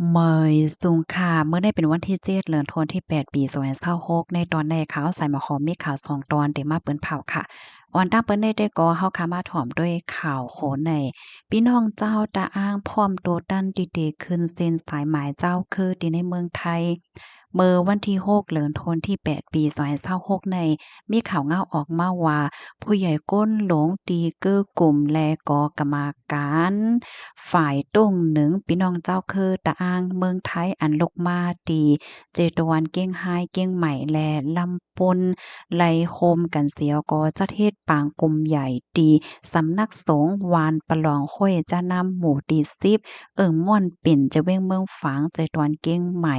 เมยสุงค่ะเมื่อได้เป็นวันที่7เดือนธันวาคมที่8ปี2026ในตอนในข่าวใส่มาขอมีข่าว2ตอนได้มาเปิ้นเผาค่ะออนตั้งเปิ้นได้ก็เฮาค่ะมาถ่อมด้วยข่าวโขนในพี่น้องเจ้าตาอ้างพร้อมโตตันติๆขึ้นเส้นสายหมายเจ้าคือที่ในเมืองไทยเมื่อวันที่6เดือนธันวาคมที่8ปี2026ในมีข่าวเงาออกมาว่าผู้ใหญ่ก้นหลงตีเก้อกลุ่มและกกรรมการฝ่ายต้งหนึ่งพี่น้องเจ้าคือตะอ้างเมืองไทยอันลกมาตีเจตวันเก้งไห้เก้งใหม่และลำปนไลโคมกันเสียวก็จะเทศปางกลุ่มใหญ่ตีสำนักสงฆ์วานประลองห้วยจะนำหมู่ตี10ม่วนปิ่นจะเว้งเมืองฝางใจตวนเก้งใหม่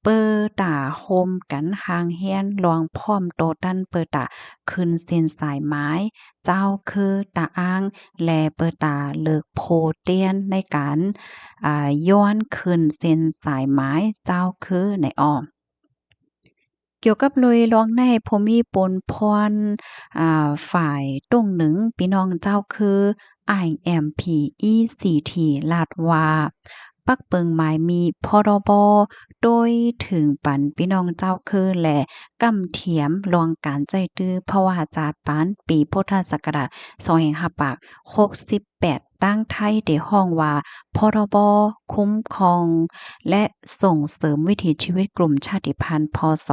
เปิดตาโฮมกันหางเฮียนลองพร้อมโตตันเปิดตาขึ้นเส้นสายไม้เจ้าคือตาอ้างแลเปิดตาเลิกโพเตียนในการย้อนขึ้นเส้นสายไม้เจ้าคือในอ้อมเกี่ยวกับลุยร้องในพมีปนพรฝ่ายต้งหนึ่งพี่น้องเจ้าคือ IMPECT ลาดว่าปักเปิงหมายมีพรบโดยถึงปันพี่น้องเจ้าคือและกำเทียมรวงการใจตื้อเพราะว่าจาดปานปีพุทธศักราช2568ตั้งไทยได้ห้องว่าพรบคุ้มครองและส่งเสริมวิถีชีวิตกลุ่มชาติพันธุ์พศ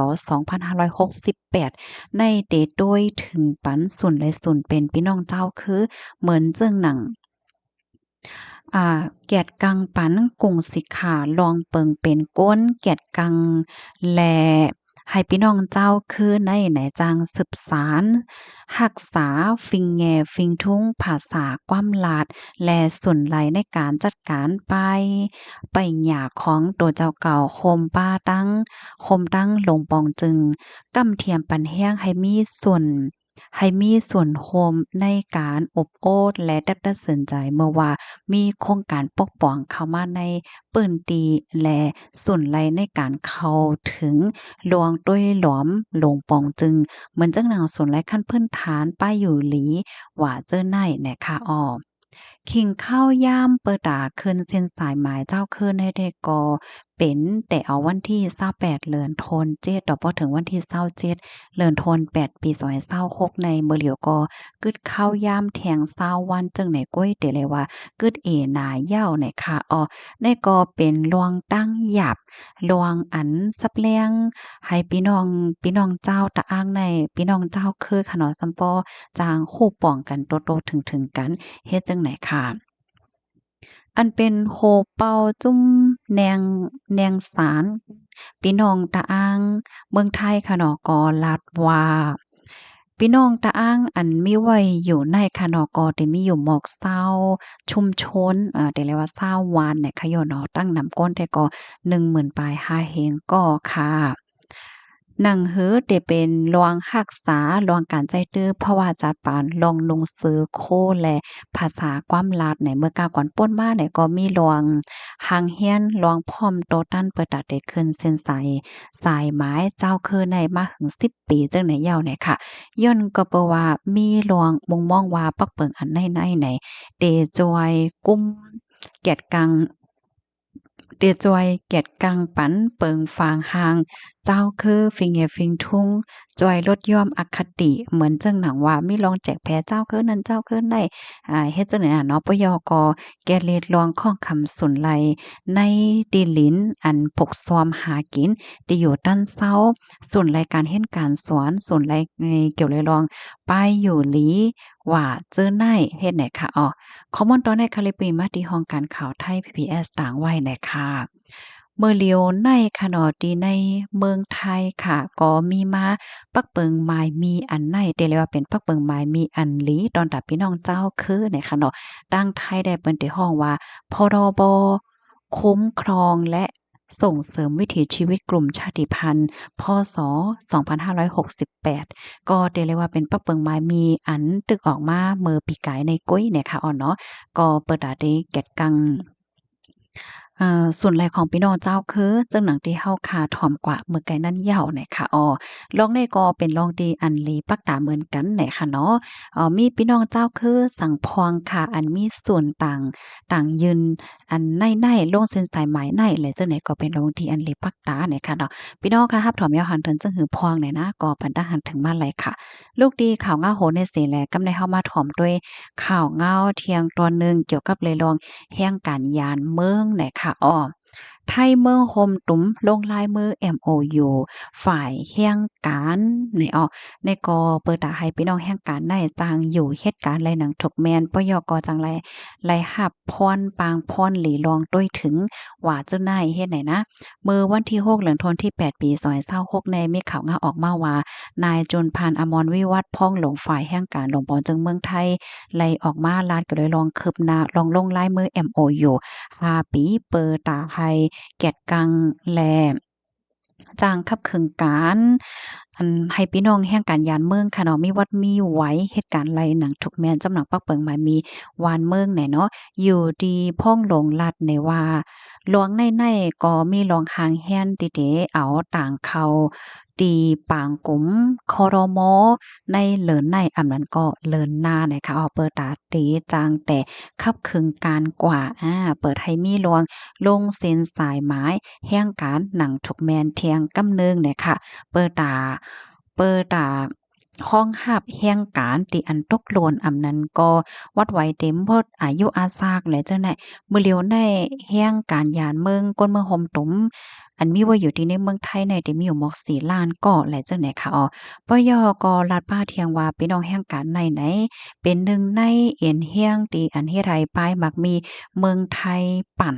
2568ในเดโดยถึงปันสุนและสุนเป็นพี่น้องเจ้าคือเหมือนเจิ้งหนัง แกดกังปันกุ่งสิขาลองเปิงเป็นก้นแกดกังแลให้พี่น้องเจ้าคือในไหนจังสืบสารรักษาฟิงแงฟิงทุ้งภาษาความลาดและส่วนไหลในการจัดการไปหย่าของตัวเจ้าเก่าโคมตั้งลงปองจึงกำเทียมปันแห้งให้มีส่วนโฮมในการอบโอ้และดัดสินใจเมื่อว่ามีโครงการปกป้องเข้ามาในปื้นตีและส่วนไหลในการเข้าถึงลวงด้วยหลอมหลงปองจึงเหมือนจังหนังส่วนไหลขั้นพื้นฐานป้ายอยู่หลีว่าเจ้อในแหน่ค่ะอ้อขิงข้าวย่ามเปิดตาคืนเส้นสายหมายเจ้าคืนให้ได้ก่อเป็นแต่เอาวันที่28เดือนธันวาคม7ดอกบ่ถึงวันที่27เดือนธันวาคม8ปี2026ในเมื่อเหลียวก็กึดข้าวยามแทง20วันจึงในก้วยเตเลยว่ากึดเอหนาเย้าในค่ะอ้อในก็เป็นลวงตั้งหยับลวงอันสับแลงให้พี่น้องเจ้าตะอ้างในพี่น้องเจ้าคือค่ะเนาะซัมปอจางคู่ป้องกันโตๆถึงๆกันเฮ็ดจังไหนค่ะอันเป็นโฮเป่าจุ้มแนงสารพี่น้องตะอ้างเมืองไทยค่ะเนาะก็ลัดว่าพี่น้องตะอ้างอันมีไว้อยู่ในค่ะเนาะก็ได้มีอยู่หมอกเซาชุมชนได้เรียกว่า20วันเนี่ยค่ะย่อเนาะตั้งนำก้นแต่ก็10,000ปลาย5แฮงก็ค่ะหนังหือได้เป็นรวงรักษารวงการใจตื้อเพราะว่าจัดปานลองลงซื้อโคและภาษาความลาวในเมื่อกาวก่อนป่นมาเนี่ยก็มีรวงหางเฮียนรวงพร้อมโตตันเปิดตาได้ขึ้นเส้นสายไม้เจ้าคือในมาถึง10ปีจังไหนยาวเนี่ยค่ะย้อนก็เพราะว่ามีรวงมุงมองว่าปักเปิงอันในเดจอยกุ้มแกดกัง เตียจอยเกียรติกังปันเปิงฟางหางเจ้าคือฟิงเงฟิงทุ่งจอยลดย่อมอคติเหมือนจังหนังว่ามีลองแจกแพ้เจ้าคือนั้นเจ้าคือได้เฮ็ดจังได๋น่ะเนาะปยกแกเลดลองข้องคำสุนไหลในดินลิ้นอันปกซอมหากินที่อยู่ตั้นเซาส่วนรายการเฮ็ดการสอนส่วนรายเกี่ยวเลยลองไปอยู่หลีว่าเจอไหนเฮ็ดไหนค่ะอ้อ ข้อมูลตอนในคาลิปปีมาที่ห้องการข่าวไทย PBS ต่างไว้แหละค่ะเมื่อเลียวในขณะที่ในเมืองไทยค่ะก็มีมาปักเปิงหมายมีอันในเรียกว่าเป็นปักเปิงหมายมีอันหลีตอนตัดพี่น้องเจ้าคือในค่ะเนาะตั้งไทยได้เปิ้นได้ฮ้องว่าพรบคุ้มครองและส่งเสริมวิถีชีวิตกลุ่มชาติพันธุ์พศ2568ก็เรียกว่าเป็นปักเปิงหมายมีอันตึกออกมาเมื่อปีกายในกุ้ยเนี่ยค่ะอ้อเนาะ ก็เปิดอาได้แกะกัง ส่วนไหลของพี่น้องเจ้าคือจังหนังที่เฮาคาถ่อมกว่าเมื่อไกนั้นเหย่าเนี่ยค่ะลองได้ก็เป็นลองดีอันลีปักตาเหมือนกันเนี่ยค่ะเนาะมีพี่น้องเจ้าคือสังพองค่ะอันมีส่วนต่างยืนอันในๆลงเส้นสายไหมในและจังไหนก็เป็นลองดีอันลีปักตาเนี่ยค่ะเนาะพี่น้องค่ะรับถอมยาวหันถึงจังหือพองเนี่ยนะก็ปันตาหันถึงมาเลยค่ะลูกดีข่าวเงาโหในเสแลกำในเฮามาถ่อมด้วยข่าวเงาเที่ยงตอนหนึ่งเกี่ยวกับเลยลองแห่งการยานเมืองเนี่ยค่ะไทยเมืองโฮมตุ้มลงลายมือ MOU ฝ่ายแห่งการนี่ในกเปิดตาให้พี่น้องแห่งการได้จางอยู่เหตุการณ์ไรหนังถกแมนปยกจังไรหับพรปางพรหลีลองด้วยถึงว่าเจ้านายเฮ็ดไหนนะเมื่อวันที่6เดือนธันวาคมที่8ปี2026ในมีข่าวงาออกมาว่านายจุลพันธ์อมรวิวัฒน์พ่องหลงฝ่ายแห่งการหลวงปอนจึงเมืองไทยไล่ออกมาลาดก็เลยลองคืบหน้าลองลงลายมือ MOU 5ปีเปิดตาให้แกดกังแลจ้างคับเครื่องการอันให้พี่น้องแห่งการยานเมืองค่ะเนาะมีวัดมีไหวเหตุการณ์ไรหนังทุกแม่นจำหนักปักเปิงหมายมีวานเมืองไหนเนาะอยู่ดีพ่องหลงลัดในว่าหลวงในก็มีหลวงหางแฮนติเดเอาต่างเขาตีปางกุ๋มคอรมอในเหลินในอำนั้นก็เลินหน้านะคะเปิดตาตีจางแต่คับครึงการกว่าเปิดให้มีหลวงลงเซ็นสายไม้แห่งการหนังถูกแมนเทียงกำเนิงเนี่ยค่ะเปิดตาห้องหับแห่งการตีอันตกโลนอำนั้นก็วัดไหวเต็มพดอายุอาซากและเจ้าไหนมื้อเหลียวในแห่งการยานเมืองก้นเมืองห่มตุ้มอันมีไว้อยู่ที่ในเมืองไทยในที่มีอยู่หมอก4ล้านเกาะและจังไหนค่ะปยก็รัดป้าเทียงว่าพี่น้องแห่งการไหนเป็นหนึ่งในเอ็นเฮียงตีอันเฮ็ดให้ป้ายมักมีเมืองไทยปั่น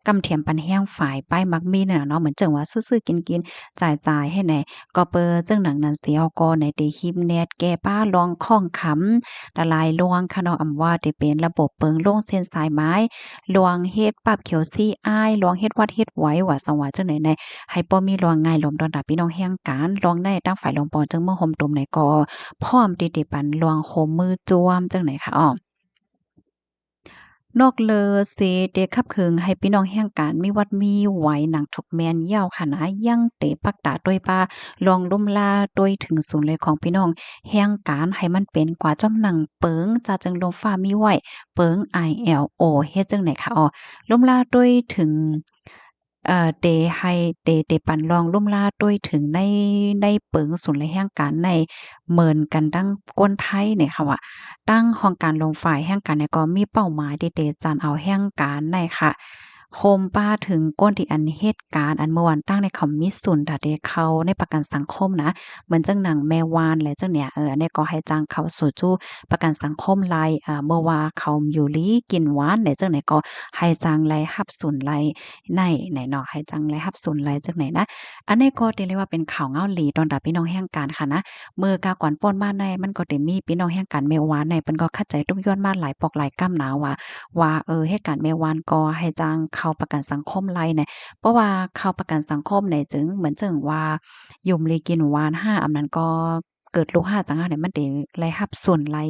กำเทียมปันแห้งฝ่ายป้ายมักมีน่ะเนาะเหมือนจังว่าซื้อๆกินๆจ่ายๆให้แหน่ก็เปอจังหนังนั้นเสียก็ในเตฮิมแนดแก่ป้าลองข้องขำละลายลวงค่ะเนาะอำว่าได้เป็นระบบเปิงลงเส้นสายไม้ลวงเฮ็ดปรับเขียวซี่อ้ายลวงเฮ็ดวัดเฮ็ดไว้ว่าสังว่าจังไหนในให้บ่มีลวงง่ายลมดอนดาพี่น้องแห่งการลองได้ตั้งฝ่ายลงปอนจังเมื่อห่มตุ่มไหนก็พร้อมติปันลวงโฮมมือจ้วมจังไหนค่ะนอกเลอเสเดคับเคิงให้พี่น้องแห่งการมีวัดมีไหวหนังถกแมนยาวค่ะนะยังเตปักตาด้วยปาลองลุ่มลาด้วยถึงศูนย์เลยของพี่น้องแห่งการให้มันเป็นกว่าจ้ำหนังเปิงจะจึงลมฟ้ามีไหวเปิง ILO เฮ็ดจังไหนคะลุ่มลาด้วยถึงเตให้เตปันลองลุ่มลาด้วยถึงในเปิงศูนย์เลยแห่งการในเหมือนกันดั้งก้นไทยเนี่ยค่ะว่า ตั้งห้องการลงฝ่ายแห่งการเนี่ยก็มีเป้าหมายที่เตจันเอาแห่งการในค่ะโฮมป้าถึงก้นที่อันเหตุการณ์อันเมื่อวานตั้งในคอมมิสุนดาเดเขาในประกันสังคมนะเหมือนจังหนังแม่วานและจังเนี่ยอันนี้ก็ให้จ้างเขาสู่จู้ประกันสังคมรายเมื่อว่าเขาอยู่ลีกินหวานและจังไหนก็ให้จ้างรายรับสุนรายในไหนเนาะให้จ้างรายรับสุนรายจังไหนนะอันนี้ก็เรียกว่าเป็นข่าวเงาหลีตอนดับพี่น้องแห่งการค่ะนะเมื่อกาก่อนป้นมาในมันก็ได้มีพี่น้องแห่งการแม่วานในเพิ่นก็เข้าใจทุกย้อนมาหลายปอกหลายกำหนาว่าเหตุการณ์แม่วานก็ให้จ้างเข้าประกันสังคมไล่เนี่ยเพราะว่าเข้าประกันสังคมเนี่ยจึงเหมือนจึงว่ายุ่มลีกินหวาน5อำนั้นก็เกิดลูก5จังหาเนี่ยมันได้รายรับส่วนราย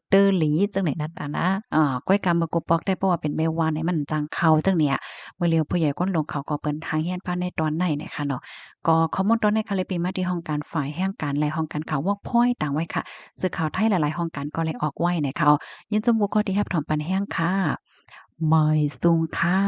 เตอหลีจังไหนนั่นนะก้อยกำมากบปอกได้เพราะว่าเป็นแม่วานเนี่ยมันจังเข้าจังเนี่ยเมื่อเลียวผู้ใหญ่ก้นลงเขาก็เปิ้นทางเฮียนพานในตอนไหนเนี่ยค่ะเนาะก็ข้อมูลตอนในค่ะเลยปีมาที่ห้องการฝ่ายแห่งการและห้องการข่าววอกพ้อยต่างไว้ค่ะสื่อข่าวไทยหลายๆห้องการก็เลยออกไว้นะคะยินจมบุกข้อที่แฮบถอมปันแห้งค่ะ ไม่สูงค่ะ